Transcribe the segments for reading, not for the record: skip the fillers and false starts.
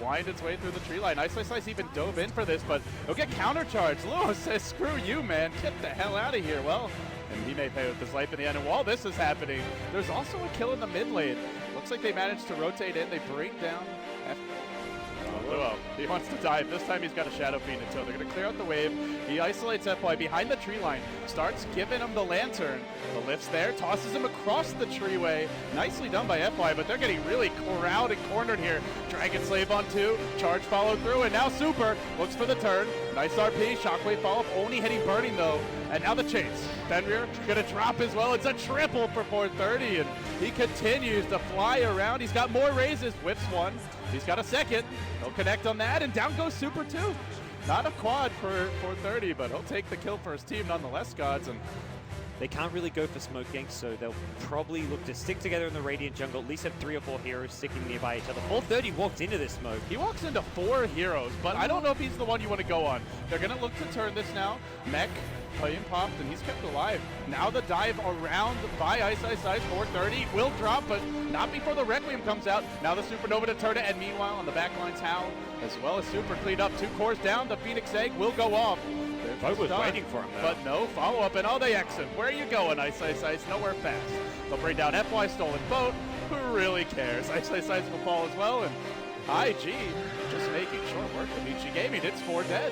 wind its way through the tree line. iSlice even dove in for this, but he'll get countercharged. Luo says, screw you, man. Get the hell out of here. Well, and he may pay with his life in the end. And while this is happening, there's also a kill in the mid lane. Looks like they managed to rotate in. They bring down Luo. He wants to dive. This time he's got a Shadow Fiend until they're going to clear out the wave. He isolates FY behind the tree line. Starts giving him the lantern. The lift's there. Tosses him across the treeway. Nicely done by FY, but they're getting really corraled and cornered here. Dragon Slave on 2. Charge followed through, and now Super looks for the turn. Nice RP. Shockwave follow-up. Only hitting Burning, though. And now the chase. Fenrir going to drop as well. It's a triple for 430, and he continues to fly around. He's got more raises. Whips one. He's got a second. He'll connect on that, and down goes Super 2. Not a quad for 430, but he'll take the kill for his team nonetheless, Gods. And they can't really go for smoke ganks, so they'll probably look to stick together in the Radiant jungle, at least have 3 or 4 heroes sticking nearby each other. 430 walks into this smoke. He walks into 4 heroes, but I don't know if he's the one you want to go on. They're going to look to turn this now. Mech playing popped, and he's kept alive. Now the dive around by Ice. 430 will drop, but not before the Requiem comes out. Now the Supernova to turn it, and meanwhile on the backline's Hal, as well as Super cleaned up. 2 cores down, the Phoenix Egg will go off. Vogue was waiting for him, though. But no follow-up, and they exit. Where are you going, Ice? Nowhere fast. They'll bring down FY, stolen boat. Who really cares? Ice will fall as well, and IG just making short work of Vici Gaming. It's 4 dead.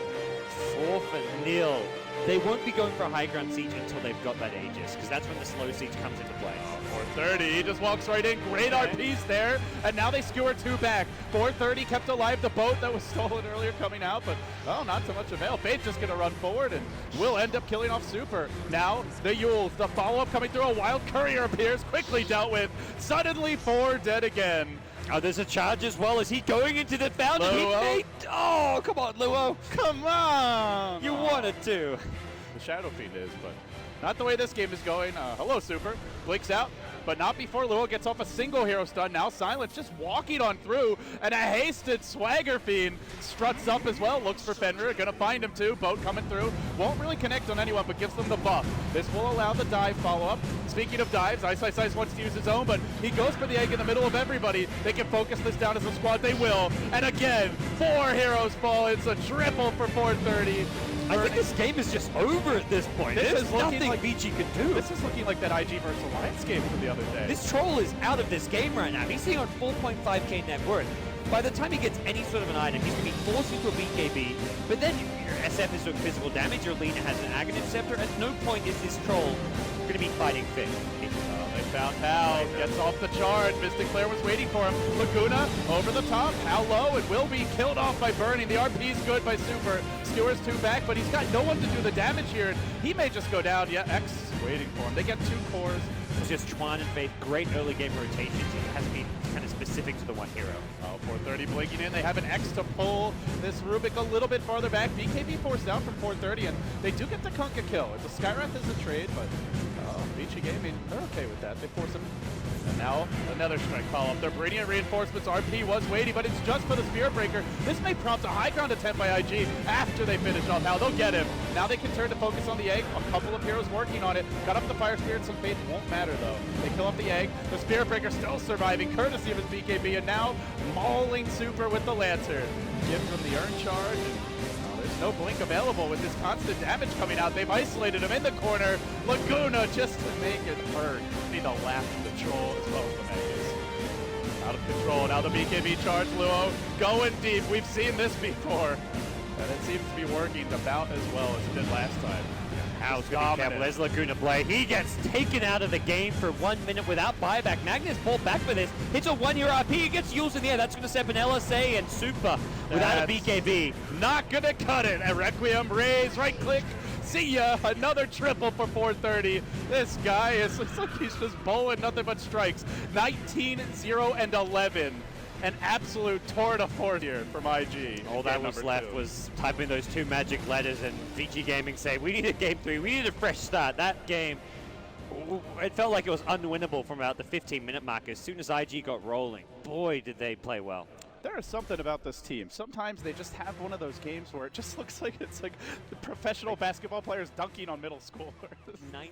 4 for nil. They won't be going for a high ground siege until they've got that Aegis, because that's when the slow siege comes into play. 430, he just walks right in. Great RPs there, and now they skewer 2 back. 430 kept alive the boat that was stolen earlier coming out, but not so much avail. Faith just going to run forward and will end up killing off Super. Now the Yules, the follow-up coming through. A wild courier appears, quickly dealt with. Suddenly 4 dead again. Oh, there's a charge as well. Is he going into the fountain? Oh, come on, Luo. Come on. You wanted to. The Shadow Fiend is, but not the way this game is going. Hello, Super. Blinks out, but not before Luo gets off a single hero stun. Now Silence just walking on through, and a hasted Swagger Fiend struts up as well. Looks for Fenrir, gonna find him too. Boat coming through. Won't really connect on anyone, but gives them the buff. This will allow the dive follow-up. Speaking of dives, Ice wants to use his own, but he goes for the egg in the middle of everybody. They can focus this down as a squad. They will. And again, 4 heroes fall. It's a triple for 430. I think this game is just over at this point. There's nothing like Vici can do. This is looking like that IG versus Alliance game from the other day. This troll is out of this game right now. He's sitting on 4.5k net worth. By the time he gets any sort of an item, he's going to be forced into a BKB. But then your SF is doing physical damage, your Lina has an Aghanim Scepter. At no point is this troll going to be fighting fit. They found Hal, gets off the charge. Mystic Flare was waiting for him. Laguna over the top, Hal low, and will be killed off by Burning. The RP's good by Super. Skewers 2 back, but he's got no one to do the damage here, and he may just go down. Yeah, X is waiting for him. They get 2 cores. It's just Chuan and Faith, great early game rotations. It has to be kind of specific to the one hero. 430 blinking in. They have an X to pull this Rubik a little bit farther back. BKB forced down from 430, and they do get the Kunkka kill. It's a Skywrath as a trade, but Vici Gaming, they're okay with that. They force him. And now another strike follow-up. Their Brilliant Reinforcements RP was waiting, but it's just for the Spirit Breaker. This may prompt a high ground attempt by IG after they finish off Hal. They'll get him. Now they can turn to focus on the egg. A couple of heroes working on it. Got up the Fire Spirit. Some Faith won't matter, though. They kill off the egg. The Spirit Breaker still surviving, courtesy of his BKB, and now mauling Super with the Lantern. Gives him the Urn Charge. There's no blink available with this constant damage coming out. They've isolated him in the corner. Laguna just to make it hurt. Need to laugh at the troll as well as the Magus. Out of control. Now the BKB charge, Luo going deep. We've seen this before. And it seems to be working about as well as it did last time. Hal's going to be careful. There's Laguna play. He gets taken out of the game for 1 minute without buyback. Magnus pulled back for this. Hits a 1-year RP. He gets Yules in the air. That's going to set up an LSA and Super without a BKB. Not going to cut it. A Requiem raise, right click. See ya. Another triple for 430. This guy looks like he's just bowling nothing but strikes. 19, 0, and 11. An absolute tour de force here from IG. All that was left was typing those 2 magic letters, and Vici Gaming say, we need a game 3, we need a fresh start. That game, it felt like it was unwinnable from about the 15-minute mark. As soon as IG got rolling, boy, did they play well. There is something about this team. Sometimes they just have one of those games where it just looks like it's like the professional basketball players dunking on middle schoolers. 19-0.